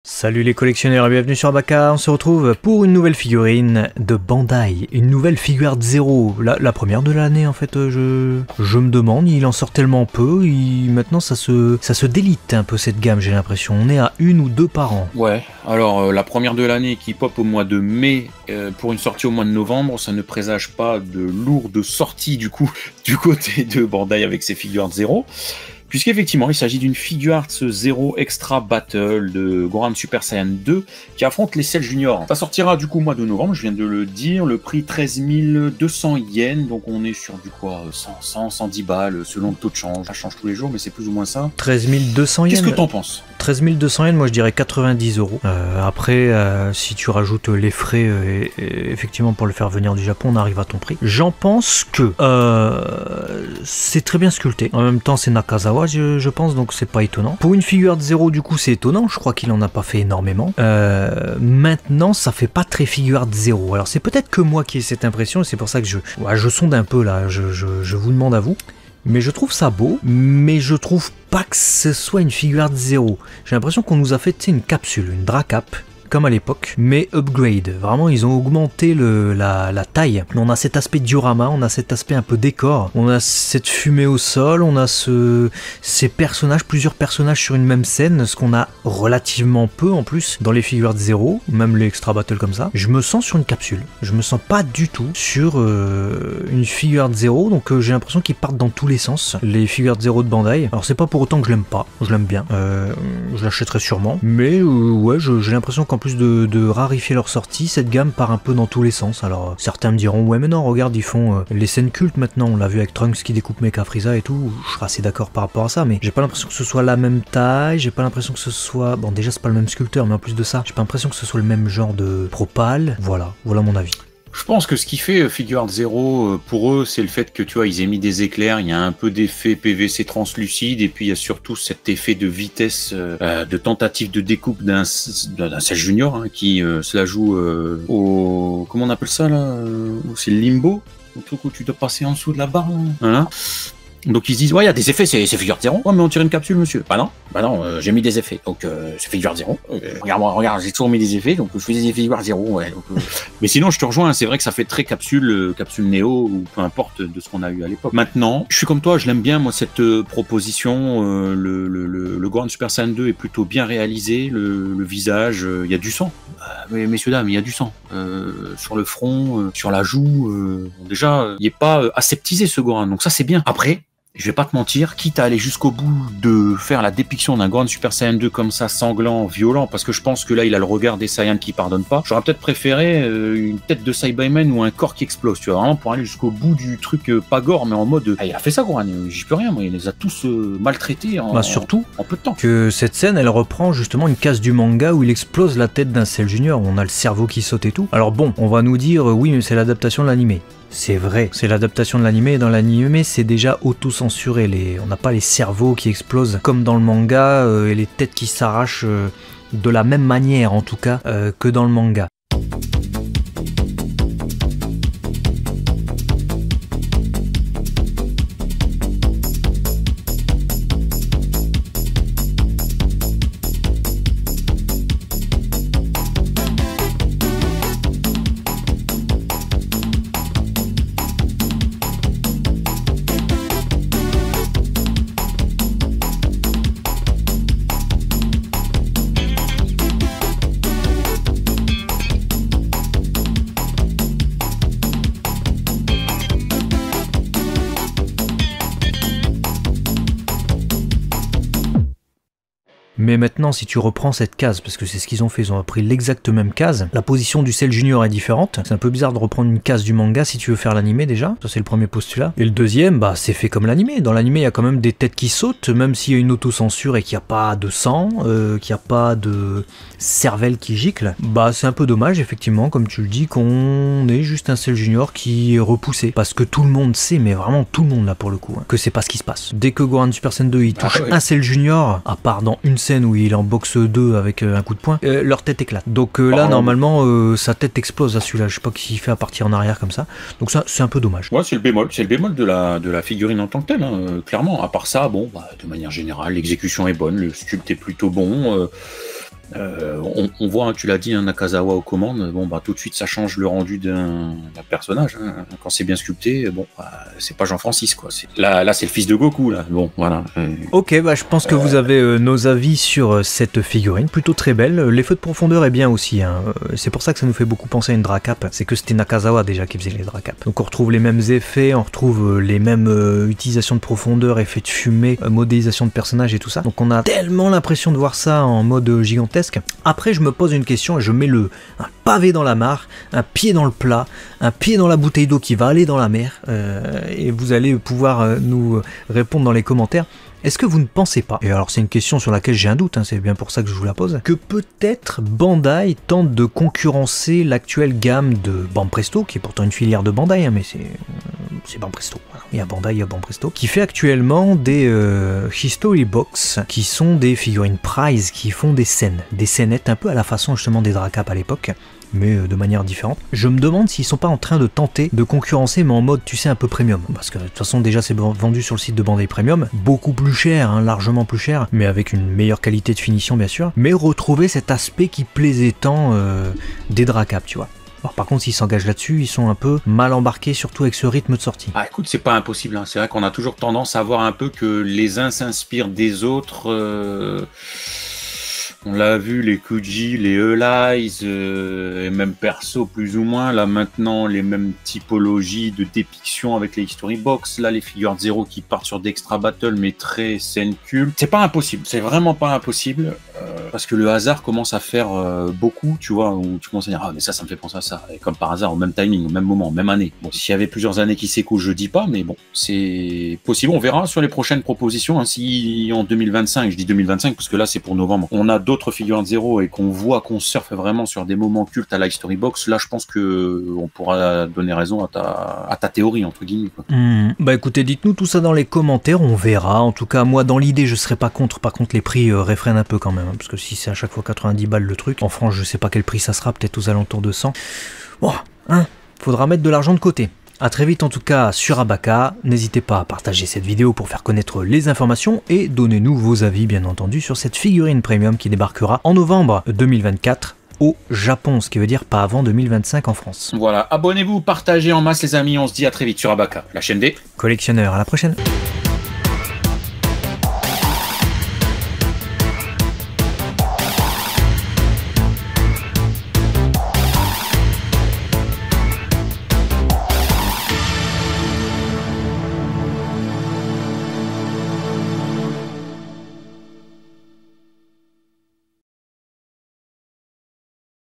Salut les collectionneurs et bienvenue sur Abaka, on se retrouve pour une nouvelle figurine de Bandai, une nouvelle figure de zéro, la première de l'année en fait, je me demande, il en sort tellement peu, maintenant ça se délite un peu cette gamme j'ai l'impression, on est à une ou deux par an. Ouais, alors la première de l'année qui pop au mois de mai pour une sortie au mois de novembre, ça ne présage pas de lourde sortie du coup du côté de Bandai avec ses figures de zéro. Puisqu'effectivement, il s'agit d'une figure Arts Zero Extra Battle de Gohan Super Saiyan 2 qui affronte les Cell Junior. Ça sortira du coup au mois de novembre, je viens de le dire, le prix 13 200 yens, donc on est sur du quoi, 110 balles selon le taux de change. Ça change tous les jours, mais c'est plus ou moins ça. 13 200 yens. Qu'est-ce que t'en penses? 13 200 yens, moi je dirais 90 €. Après, si tu rajoutes les frais, effectivement pour le faire venir du Japon, on arrive à ton prix. J'en pense que c'est très bien sculpté. En même temps, c'est Nakazawa, je pense, donc c'est pas étonnant. Pour une figure de zéro, du coup, c'est étonnant. Je crois qu'il en a pas fait énormément. Maintenant, ça fait pas très figure de zéro. Alors, c'est peut-être que moi qui ai cette impression, et c'est pour ça que je sonde un peu là. Je vous demande à vous. Mais je trouve ça beau, mais je trouve pas que ce soit une figure de zéro. J'ai l'impression qu'on nous a fait une capsule, une Dracap, comme à l'époque, mais upgrade. Vraiment, ils ont augmenté la taille. On a cet aspect diorama, on a cet aspect un peu décor, on a cette fumée au sol, on a ces personnages, plusieurs personnages sur une même scène, ce qu'on a relativement peu en plus dans les figures de zéro, même les extra battle comme ça. Je me sens sur une capsule, je me sens pas du tout sur une figure de zéro, donc j'ai l'impression qu'ils partent dans tous les sens, les figures de zéro de Bandai. Alors c'est pas pour autant que je l'aime pas, je l'aime bien, je l'achèterai sûrement, mais ouais, j'ai l'impression qu'en plus de rarifier leur sortie, cette gamme part un peu dans tous les sens. Alors certains me diront ouais mais non regarde ils font les scènes cultes maintenant, on l'a vu avec Trunks qui découpe Mecha Frieza et tout, je serais assez d'accord par rapport à ça, mais j'ai pas l'impression que ce soit la même taille, j'ai pas l'impression que ce soit, bon déjà c'est pas le même sculpteur mais en plus de ça, j'ai pas l'impression que ce soit le même genre de propal, voilà mon avis. Je pense que ce qui fait Figure Art Zero pour eux, c'est le fait que tu vois, ils aient mis des éclairs, il y a un peu d'effet PVC translucide, et puis il y a surtout cet effet de vitesse, de tentative de découpe d'un Cell Junior hein, qui se la joue au... Comment on appelle ça là c'est le limbo, le truc où tu dois passer en dessous de la barre là. Voilà. Donc ils se disent ouais il y a des effets, c'est figure de zéro. Ouais mais on tire une capsule monsieur. Bah non, j'ai mis des effets. Donc c'est figure de zéro. Regarde, j'ai toujours mis des effets, donc je fais des figures de zéro. Ouais, donc, mais sinon je te rejoins, c'est vrai que ça fait très capsule Néo ou peu importe de ce qu'on a eu à l'époque. Maintenant, je suis comme toi, je l'aime bien moi cette proposition. Le Gohan Super Saiyan 2 est plutôt bien réalisé. Le visage, il y a du sang. Mais messieurs dames, il y a du sang sur le front, sur la joue. Déjà, il n'est pas aseptisé ce Gohan, donc ça c'est bien. Après. Je vais pas te mentir, quitte à aller jusqu'au bout de faire la dépiction d'un Gohan Super Saiyan 2 comme ça, sanglant, violent, parce que je pense que là il a le regard des Saiyans qui pardonnent pas, j'aurais peut-être préféré une tête de Saibaman ou un corps qui explose, tu vois, vraiment pour aller jusqu'au bout du truc pas gore, mais en mode, il a fait ça Gohan, j'y peux rien, moi, il les a tous maltraités surtout en peu de temps. Que cette scène, elle reprend justement une case du manga où il explose la tête d'un Cell Junior, où on a le cerveau qui saute et tout. Alors bon, on va nous dire, oui mais c'est l'adaptation de l'animé. C'est vrai, c'est l'adaptation de l'animé, et dans l'animé c'est déjà auto-censuré, on n'a pas les cerveaux qui explosent comme dans le manga et les têtes qui s'arrachent de la même manière en tout cas que dans le manga. Mais maintenant, si tu reprends cette case, parce que c'est ce qu'ils ont fait, ils ont pris l'exacte même case, la position du Cell Junior est différente. C'est un peu bizarre de reprendre une case du manga si tu veux faire l'animé déjà. Ça, c'est le premier postulat. Et le deuxième, bah, c'est fait comme l'animé. Dans l'animé, il y a quand même des têtes qui sautent, même s'il y a une autocensure et qu'il n'y a pas de sang, qu'il n'y a pas de cervelle qui gicle. Bah, c'est un peu dommage, effectivement, comme tu le dis, qu'on ait juste un Cell Junior qui est repoussé. Parce que tout le monde sait, mais vraiment tout le monde là pour le coup, hein, que c'est pas ce qui se passe. Dès que Gohan Super Saiyan 2 il touche un Cell Junior, à part dans une scène où il en boxe 2 avec un coup de poing, leur tête éclate. Donc là, normalement, sa tête explose à celui-là. Je sais pas qui fait à partir en arrière comme ça. Donc ça, c'est un peu dommage. Ouais, c'est le bémol de la figurine en tant que telle, hein, clairement. À part ça, bon, bah, de manière générale, l'exécution est bonne, le sculpte est plutôt bon. On voit, hein, tu l'as dit, hein, Nakazawa aux commandes, bon bah tout de suite ça change le rendu d'un personnage, hein. Quand c'est bien sculpté, bon bah, c'est pas Jean-Francis quoi. Là c'est le fils de Goku là. Bon voilà. Ok, bah je pense que vous avez nos avis sur cette figurine, plutôt très belle. L'effet de profondeur est bien aussi, hein. C'est pour ça que ça nous fait beaucoup penser à une Dracap. C'est que c'était Nakazawa déjà qui faisait les Dracap. Donc on retrouve les mêmes effets, on retrouve les mêmes utilisations de profondeur, effets de fumée, modélisation de personnages et tout ça. Donc on a tellement l'impression de voir ça en mode gigantesque. Après je me pose une question et je mets un pavé dans la mare, un pied dans le plat, un pied dans la bouteille d'eau qui va aller dans la mer, et vous allez pouvoir nous répondre dans les commentaires. Est-ce que vous ne pensez pas, et alors c'est une question sur laquelle j'ai un doute, hein, c'est bien pour ça que je vous la pose, que peut-être Bandai tente de concurrencer l'actuelle gamme de Banpresto, qui est pourtant une filière de Bandai, hein, mais c'est Banpresto, voilà. Il y a Bandai, il y a Banpresto, qui fait actuellement des History Box, qui sont des figurines prize, qui font des scénettes un peu à la façon justement des Dracap à l'époque, mais de manière différente. Je me demande s'ils sont pas en train de tenter de concurrencer, mais en mode, tu sais, un peu premium. Parce que de toute façon, déjà, c'est vendu sur le site de Bandai Premium, beaucoup plus cher, hein, largement plus cher, mais avec une meilleure qualité de finition, bien sûr. Mais retrouver cet aspect qui plaisait tant des Dracap, tu vois. Alors par contre, s'ils s'engagent là-dessus, ils sont un peu mal embarqués, surtout avec ce rythme de sortie. Ah écoute, c'est pas impossible, hein. C'est vrai qu'on a toujours tendance à voir un peu que les uns s'inspirent des autres. On l'a vu, les Kuji, les Elize, et même perso plus ou moins, là maintenant les mêmes typologies de dépiction avec les History Box, là les figures de zéro qui partent sur d'extra battle mais très scène culte. C'est pas impossible, c'est vraiment pas impossible, parce que le hasard commence à faire beaucoup, tu vois, où tu commences à dire ah mais ça me fait penser à ça, et comme par hasard au même timing, au même moment, au même année. Bon, s'il y avait plusieurs années qui s'écoulent, je dis pas, mais bon, c'est possible, on verra sur les prochaines propositions, hein, si en 2025, je dis 2025 parce que là c'est pour novembre, on a d'autres figurines de zéro et qu'on voit qu'on surfe vraiment sur des moments cultes à la History Box, là je pense que on pourra donner raison à ta théorie entre guillemets, quoi. Bah écoutez, dites-nous tout ça dans les commentaires, on verra. En tout cas, moi dans l'idée je serais pas contre, par contre les prix réfrènent un peu quand même, hein, parce que si c'est à chaque fois 90 balles le truc, en France je sais pas quel prix ça sera, peut-être aux alentours de 100. Bon, hein, faudra mettre de l'argent de côté. A très vite en tout cas sur Abaka, n'hésitez pas à partager cette vidéo pour faire connaître les informations et donnez-nous vos avis bien entendu sur cette figurine premium qui débarquera en novembre 2024 au Japon, ce qui veut dire pas avant 2025 en France. Voilà, abonnez-vous, partagez en masse les amis, on se dit à très vite sur Abaka, la chaîne des collectionneurs. À la prochaine.